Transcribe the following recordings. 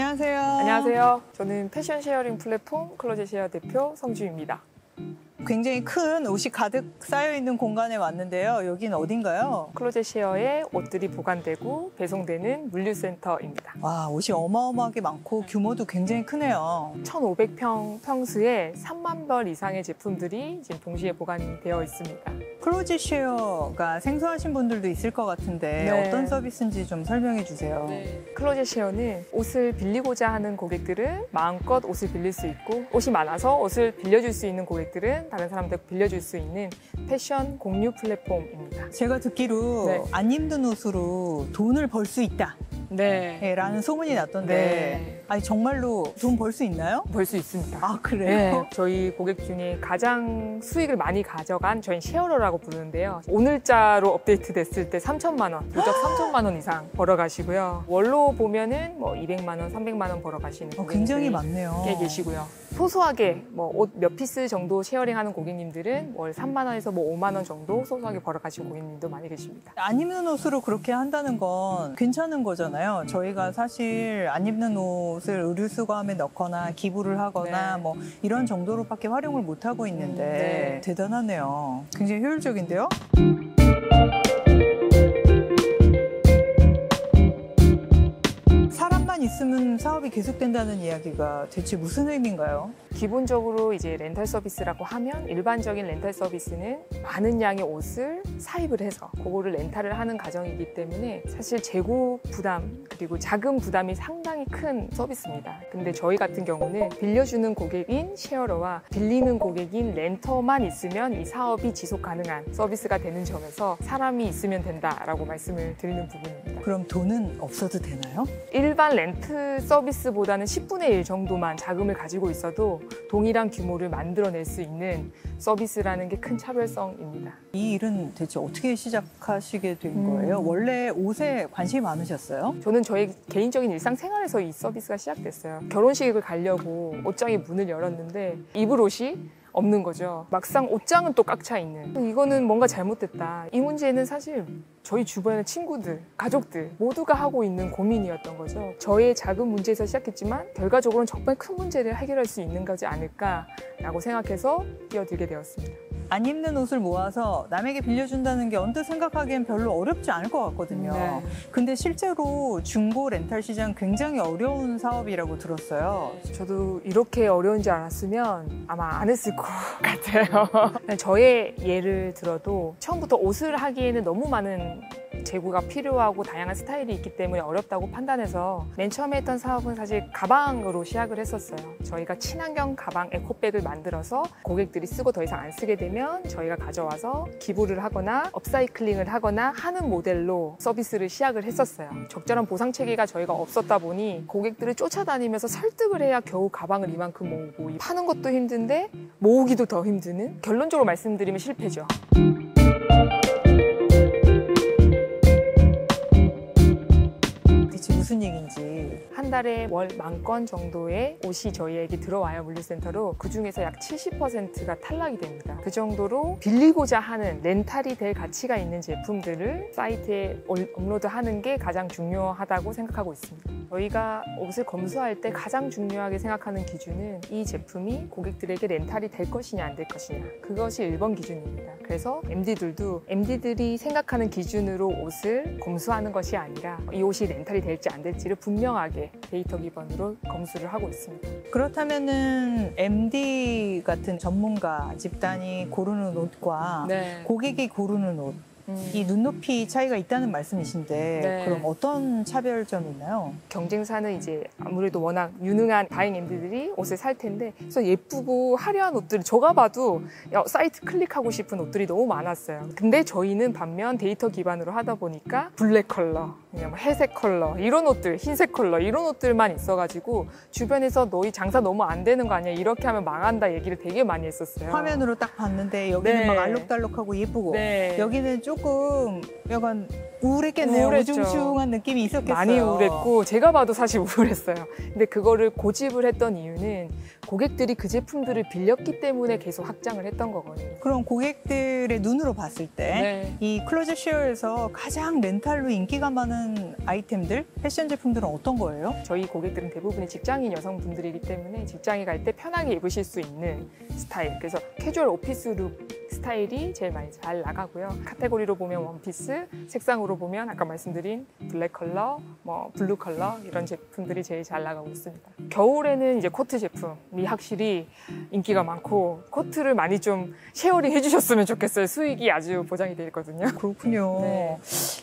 안녕하세요. 안녕하세요. 저는 패션 쉐어링 플랫폼 클로젯 쉐어 대표 성주입니다. 굉장히 큰 옷이 가득 쌓여있는 공간에 왔는데요. 여긴 어딘가요? 클로젯 쉐어에 옷들이 보관되고 배송되는 물류센터입니다. 와, 옷이 어마어마하게 많고 규모도 굉장히 크네요. 1,500평 평수에 3만 벌 이상의 제품들이 지금 동시에 보관이 되어 있습니다. 클로젯 쉐어가 생소하신 분들도 있을 것 같은데 네. 어떤 서비스인지 좀 설명해 주세요. 클로젯 쉐어는 옷을 빌리고자 하는 고객들은 마음껏 옷을 빌릴 수 있고, 옷이 많아서 옷을 빌려줄 수 있는 고객들은 다른 사람들 빌려줄 수 있는 패션 공유 플랫폼입니다. 제가 듣기로 네. 안 입는 옷으로 돈을 벌 수 있다 네. 라는 소문이 났던데 네. 아니 정말로 돈 벌 수 있나요? 벌 수 있습니다. 아, 그래요? 네, 저희 고객 중에 가장 수익을 많이 가져간 저희 쉐어러라고 부르는데요. 오늘자로 업데이트 됐을 때 3천만 원, 누적 3천만 원 이상 벌어가시고요. 월로 보면은 뭐 200만 원, 300만 원 벌어가시는 고객님들이 굉장히 많네요. 꽤 계시고요. 소소하게 뭐 옷 몇 피스 정도 쉐어링하는 고객님들은 월 3만 원에서 뭐 5만 원 정도 소소하게 벌어가시는 고객님도 많이 계십니다. 안 입는 옷으로 그렇게 한다는 건 괜찮은 거잖아요. 저희가 사실 안 입는 옷을 의류 수거함에 넣거나 기부를 하거나 네. 뭐 이런 정도로밖에 활용을 못 하고 있는데 네. 대단하네요. 굉장히 효율적인데요. 사람만 있으면 사업이 계속된다는 이야기가 대체 무슨 의미인가요? 기본적으로 이제 렌탈 서비스라고 하면 일반적인 렌탈 서비스는 많은 양의 옷을 사입을 해서 그거를 렌탈을 하는 과정이기 때문에 사실 재고 부담 그리고 자금 부담이 상당히 큰 서비스입니다. 근데 저희 같은 경우는 빌려주는 고객인 쉐어러와 빌리는 고객인 렌터만 있으면 이 사업이 지속 가능한 서비스가 되는 점에서 사람이 있으면 된다라고 말씀을 드리는 부분입니다. 그럼 돈은 없어도 되나요? 일반 렌트 서비스보다는 10분의 1 정도만 자금을 가지고 있어도 동일한 규모를 만들어낼 수 있는 서비스라는 게 큰 차별성입니다. 이 일은 대체 어떻게 시작하시게 된 거예요? 원래 옷에 관심이 많으셨어요? 저는 저희 개인적인 일상생활에서 이 서비스가 시작됐어요. 결혼식을 가려고 옷장에 문을 열었는데 입을 옷이 없는 거죠. 막상 옷장은 또 꽉 차 있는. 이거는 뭔가 잘못됐다. 이 문제는 사실 저희 주변의 친구들, 가족들 모두가 하고 있는 고민이었던 거죠. 저의 작은 문제에서 시작했지만 결과적으로는 정말 큰 문제를 해결할 수 있는 거지 않을까라고 생각해서 뛰어들게 되었습니다. 안 입는 옷을 모아서 남에게 빌려준다는 게 언뜻 생각하기엔 별로 어렵지 않을 것 같거든요. 네. 근데 실제로 중고 렌탈 시장 굉장히 어려운 사업이라고 들었어요. 저도 이렇게 어려운지 알았으면 아마 안 했을 것 같아요. 저의 예를 들어도 처음부터 옷을 하기에는 너무 많은 재고가 필요하고 다양한 스타일이 있기 때문에 어렵다고 판단해서 맨 처음에 했던 사업은 사실 가방으로 시작을 했었어요. 저희가 친환경 가방 에코백을 만들어서 고객들이 쓰고 더 이상 안 쓰게 되면 저희가 가져와서 기부를 하거나 업사이클링을 하거나 하는 모델로 서비스를 시작을 했었어요. 적절한 보상 체계가 저희가 없었다 보니 고객들을 쫓아다니면서 설득을 해야 겨우 가방을 이만큼 모으고 파는 것도 힘든데 모으기도 더 힘드는, 결론적으로 말씀드리면 실패죠. 무슨 얘기인지. 한 달에 월 10,000건 정도의 옷이 저희에게 들어와요, 물류센터로. 그중에서 약 70%가 탈락이 됩니다. 그 정도로 빌리고자 하는 렌탈이 될 가치가 있는 제품들을 사이트에 업로드하는 게 가장 중요하다고 생각하고 있습니다. 저희가 옷을 검수할 때 가장 중요하게 생각하는 기준은 이 제품이 고객들에게 렌탈이 될 것이냐 안 될 것이냐, 그것이 1번 기준입니다. 그래서 MD들이 생각하는 기준으로 옷을 검수하는 것이 아니라 이 옷이 렌탈이 될지 안 될지를 분명하게 데이터 기반으로 검수를 하고 있습니다. 그렇다면은 MD 같은 전문가 집단이 고르는 옷과 네. 고객이 고르는 옷, 이 눈높이 차이가 있다는 말씀이신데 네. 그럼 어떤 차별점이 있나요? 경쟁사는 이제 아무래도 워낙 유능한 바잉 MD들이 옷을 살 텐데, 그래서 예쁘고 화려한 옷들을 제가 봐도 사이트 클릭하고 싶은 옷들이 너무 많았어요. 근데 저희는 반면 데이터 기반으로 하다 보니까 블랙 컬러, 그냥 뭐 회색 컬러, 이런 옷들, 흰색 컬러 이런 옷들만 있어가지고 주변에서 너희 장사 너무 안 되는 거 아니야, 이렇게 하면 망한다 얘기를 되게 많이 했었어요. 화면으로 딱 봤는데 여기는 네. 막 알록달록하고 예쁘고 네. 여기는 조금 약간 우울했겠네요. 우울했죠. 우중충한 느낌이 있었겠어요. 많이 우울했고 제가 봐도 사실 우울했어요. 근데 그거를 고집을 했던 이유는 고객들이 그 제품들을 빌렸기 때문에 계속 확장을 했던 거거든요. 그럼 고객들의 눈으로 봤을 때 이 클로젯 쉐어에서 가장 렌탈로 인기가 많은 아이템들, 패션 제품들은 어떤 거예요? 저희 고객들은 대부분이 직장인 여성분들이기 때문에 직장에 갈 때 편하게 입으실 수 있는 스타일. 그래서 캐주얼 오피스 룩 스타일이 제일 많이 잘 나가고요. 카테고리로 보면 원피스, 색상으로 보면 아까 말씀드린 블랙 컬러, 뭐 블루 컬러 이런 제품들이 제일 잘 나가고 있습니다. 겨울에는 이제 코트 제품이 확실히 인기가 많고 코트를 많이 좀 쉐어링 해주셨으면 좋겠어요. 수익이 아주 보장이 되어 있거든요. 그렇군요. 네.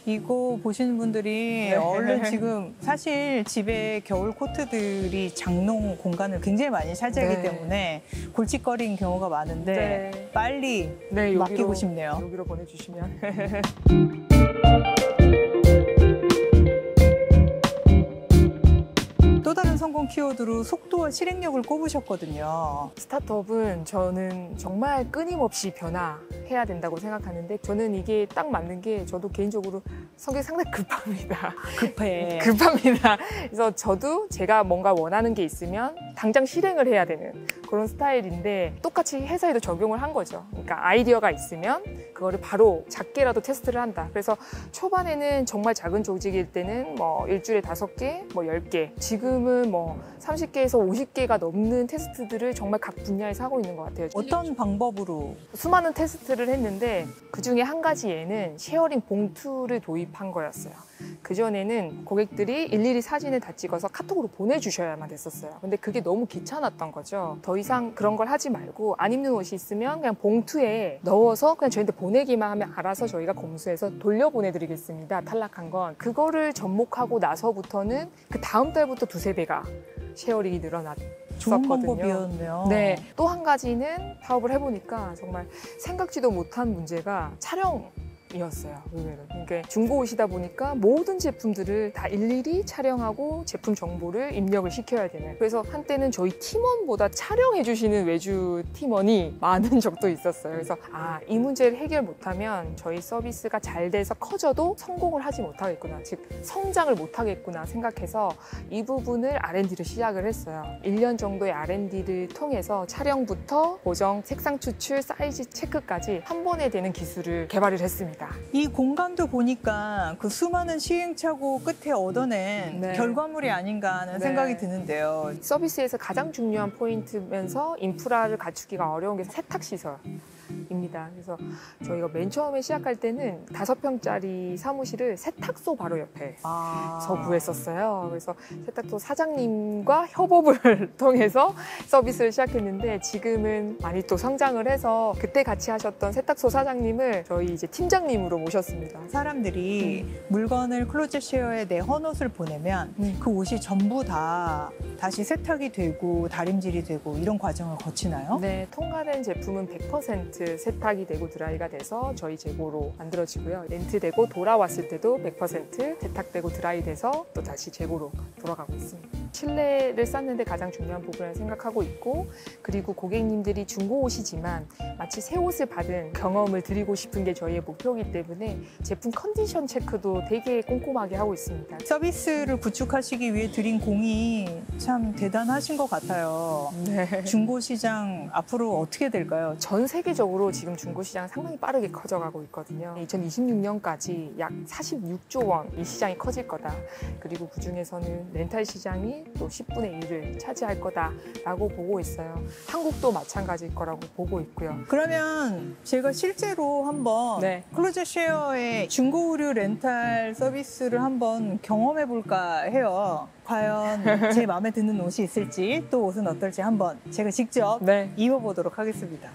이거 보시는 분들이 네. 얼른 지금 사실 집에 겨울 코트들이 장롱 공간을 굉장히 많이 차지하기 네. 때문에 골칫거리인 경우가 많은데 네. 빨리 네, 맡기고 싶네요. 여기로 보내주시면. 또 다른 성공 키워드로 속도와 실행력을 꼽으셨거든요. 스타트업은 저는 정말 끊임없이 변화해야 된다고 생각하는데 저는 이게 딱 맞는 게 저도 개인적으로 성격이 상당히 급합니다. 급해. 급합니다. 그래서 저도 제가 뭔가 원하는 게 있으면 당장 실행을 해야 되는 그런 스타일인데 똑같이 회사에도 적용을 한 거죠. 그러니까 아이디어가 있으면 그거를 바로 작게라도 테스트를 한다. 그래서 초반에는 정말 작은 조직일 때는 뭐 일주일에 5개, 뭐 10개. 지금은 뭐 30개에서 50개가 넘는 테스트들을 정말 각 분야에서 하고 있는 것 같아요. 어떤 방법으로? 수많은 테스트를 했는데 그중에 한 가지 예는 쉐어링 봉투를 도입한 거였어요. 그전에는 고객들이 일일이 사진을 다 찍어서 카톡으로 보내주셔야만 됐었어요. 근데 그게 너무 귀찮았던 거죠. 더 이상 그런 걸 하지 말고 안 입는 옷이 있으면 그냥 봉투에 넣어서 그냥 저희한테 보내기만 하면 알아서 저희가 검수해서 돌려보내드리겠습니다. 탈락한 건. 그거를 접목하고 나서부터는 그 다음 달부터 2~3배가 쉐어링이 늘어났어요. 좋은 방법이었네요. 네. 또 한 가지는 파업을 해보니까 정말 생각지도 못한 문제가 촬영이었어요. 의외로. 그러니까 중고옷이다 보니까 모든 제품들을 다 일일이 촬영하고 제품 정보를 입력을 시켜야 되는. 그래서 한때는 저희 팀원보다 촬영해주시는 외주 팀원이 많은 적도 있었어요. 그래서 이 문제를 해결 못하면 저희 서비스가 잘 돼서 커져도 성공을 하지 못하겠구나. 즉 성장을 못하겠구나 생각해서 이 부분을 R&D를 시작을 했어요. 1년 정도의 R&D를 통해서 촬영부터 고정, 색상 추출, 사이즈 체크까지 한 번에 되는 기술을 개발을 했습니다. 이 공간도 보니까 그 수많은 시행착오 끝에 얻어낸 네. 결과물이 아닌가 하는 네. 생각이 드는데요. 서비스에서 가장 중요한 포인트면서 인프라를 갖추기가 어려운 게 세탁시설입니다. 그래서 저희가 맨 처음에 시작할 때는 5평짜리 사무실을 세탁소 바로 옆에서 구했었어요. 그래서 세탁소 사장님과 협업을 통해서 서비스를 시작했는데 지금은 많이 또 성장을 해서 그때 같이 하셨던 세탁소 사장님을 저희 이제 팀장님으로 모셨습니다. 사람들이 물건을 클로젯 쉐어에 내 헌옷을 보내면 그 옷이 전부 다 다시 세탁이 되고 다림질이 되고 이런 과정을 거치나요? 네, 통과된 제품은 100% 세탁이 되고 드라이가 돼서 저희 재고로 만들어지고요. 렌트되고 돌아왔을 때도 100% 세탁되고 드라이돼서 또 다시 재고로 돌아가고 있습니다. 신뢰를 쌓는 데 가장 중요한 부분을 생각하고 있고 그리고 고객님들이 중고 옷이지만 마치 새 옷을 받은 경험을 드리고 싶은 게 저희의 목표이기 때문에 제품 컨디션 체크도 되게 꼼꼼하게 하고 있습니다. 서비스를 구축하시기 위해 들인 공이 참 대단하신 것 같아요. 네. 중고 시장 앞으로 어떻게 될까요? 전 세계적으로 지금 중고 시장은 상당히 빠르게 커져가고 있거든요. 2026년까지 약 46조 원 이 시장이 커질 거다. 그리고 그중에서는 렌탈 시장이 또 10분의 1을 차지할 거다라고 보고 있어요. 한국도 마찬가지일 거라고 보고 있고요. 그러면 제가 실제로 한번 네. 클로젯 쉐어의 중고 의류 렌탈 서비스를 한번 경험해 볼까 해요. 과연 제 마음에 드는 옷이 있을지 또 옷은 어떨지 한번 제가 직접 네. 입어보도록 하겠습니다.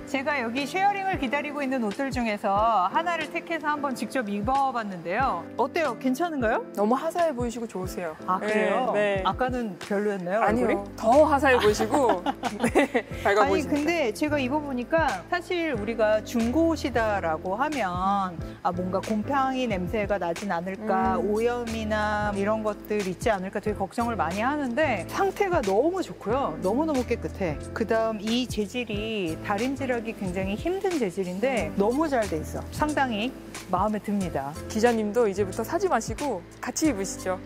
제가 여기 쉐어링을 기다리고 있는 옷들 중에서 하나를 택해서 한번 직접 입어봤는데요. 어때요? 괜찮은가요? 너무 화사해 보이시고 좋으세요. 아, 그래요? 네. 네. 아까는 별로였나요? 아니요. 얼굴이? 더 화사해 보이시고 네, 밝아 아니 보이십니다. 근데 제가 입어보니까 사실 우리가 중고 옷이다라고 하면 뭔가 곰팡이 냄새가 나진 않을까 오염이나 이런 것들 있지 않을까 되게 걱정을 많이 하는데 상태가 너무 좋고요. 너무너무 깨끗해. 그다음 이 재질이 다림질할 구비하기 굉장히 힘든 재질인데 너무 잘 돼 있어. 상당히 마음에 듭니다. 기자님도 이제부터 사지 마시고 같이 입으시죠.